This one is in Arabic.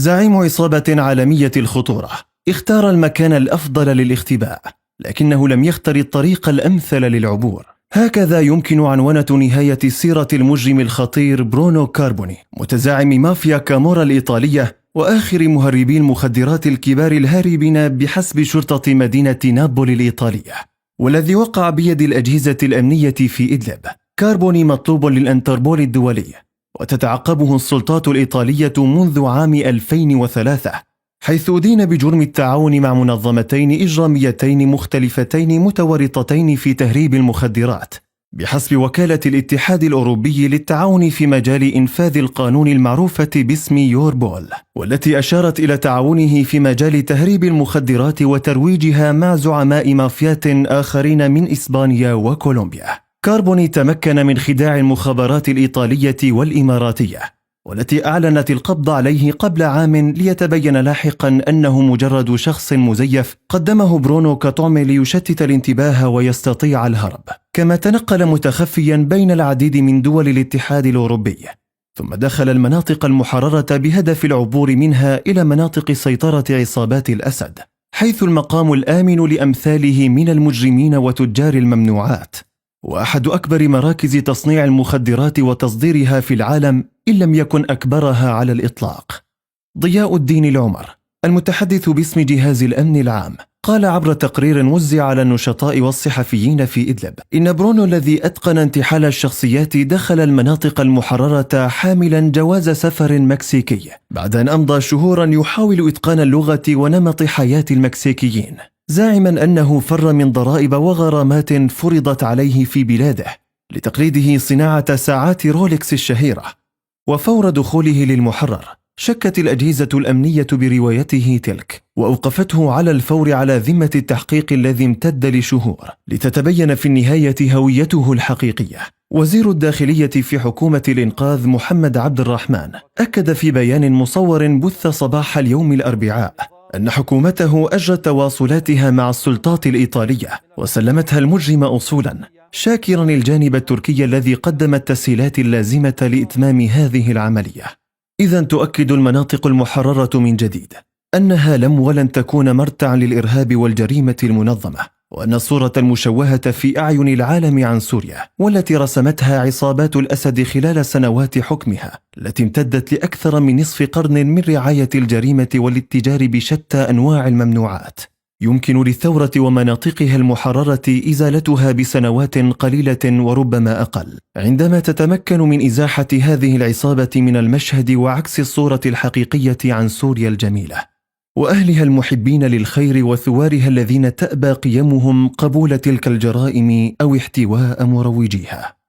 زعيم عصابة عالمية الخطورة اختار المكان الأفضل للاختباء، لكنه لم يختر الطريق الأمثل للعبور. هكذا يمكن عنونة نهاية سيرة المجرم الخطير برونو كاربوني، متزعم مافيا كامورا الإيطالية وآخر مهربي المخدرات الكبار الهاربين بحسب شرطة مدينة نابولي الإيطالية، والذي وقع بيد الأجهزة الأمنية في إدلب. كاربوني مطلوب للأنتربول الدولي، وتتعقبه السلطات الإيطالية منذ عام 2003، حيث أدين بجرم التعاون مع منظمتين إجراميتين مختلفتين متورطتين في تهريب المخدرات بحسب وكالة الاتحاد الأوروبي للتعاون في مجال إنفاذ القانون المعروفة باسم يوربول، والتي أشارت إلى تعاونه في مجال تهريب المخدرات وترويجها مع زعماء مافيات آخرين من إسبانيا وكولومبيا. كاربوني تمكن من خداع المخابرات الإيطالية والإماراتية، والتي أعلنت القبض عليه قبل عام، ليتبين لاحقا أنه مجرد شخص مزيف قدمه برونو كطعم ليشتت الانتباه ويستطيع الهرب. كما تنقل متخفيا بين العديد من دول الاتحاد الأوروبي، ثم دخل المناطق المحررة بهدف العبور منها إلى مناطق سيطرة عصابات الأسد، حيث المقام الآمن لأمثاله من المجرمين وتجار الممنوعات، وأحد أكبر مراكز تصنيع المخدرات وتصديرها في العالم إن لم يكن أكبرها على الإطلاق. ضياء الدين العمر، المتحدث باسم جهاز الأمن العام، قال عبر تقرير وزع على النشطاء والصحفيين في إدلب إن برونو الذي أتقن انتحال الشخصيات دخل المناطق المحررة حاملا جواز سفر مكسيكي، بعد أن أمضى شهورا يحاول إتقان اللغة ونمط حياة المكسيكيين، زاعما أنه فر من ضرائب وغرامات فرضت عليه في بلاده لتقليده صناعة ساعات رولكس الشهيرة. وفور دخوله للمحرر شكت الأجهزة الأمنية بروايته تلك، وأوقفته على الفور على ذمة التحقيق الذي امتد لشهور، لتتبين في النهاية هويته الحقيقية. وزير الداخلية في حكومة الإنقاذ محمد عبد الرحمن أكد في بيان مصور بث صباح اليوم الأربعاء أن حكومته أجرت تواصلاتها مع السلطات الإيطالية وسلمتها المجرم أصولا، شاكرا الجانب التركي الذي قدم التسهيلات اللازمة لإتمام هذه العملية. إذن تؤكد المناطق المحررة من جديد أنها لم ولن تكون مرتعا للإرهاب والجريمة المنظمة، وأن الصورة المشوهة في أعين العالم عن سوريا والتي رسمتها عصابات الأسد خلال سنوات حكمها التي امتدت لأكثر من نصف قرن من رعاية الجريمة والاتجار بشتى أنواع الممنوعات، يمكن للثورة ومناطقها المحررة إزالتها بسنوات قليلة وربما أقل، عندما تتمكن من إزاحة هذه العصابة من المشهد وعكس الصورة الحقيقية عن سوريا الجميلة وأهلها المحبين للخير وثوارها الذين تأبى قيمهم قبول تلك الجرائم أو احتواء مروجيها.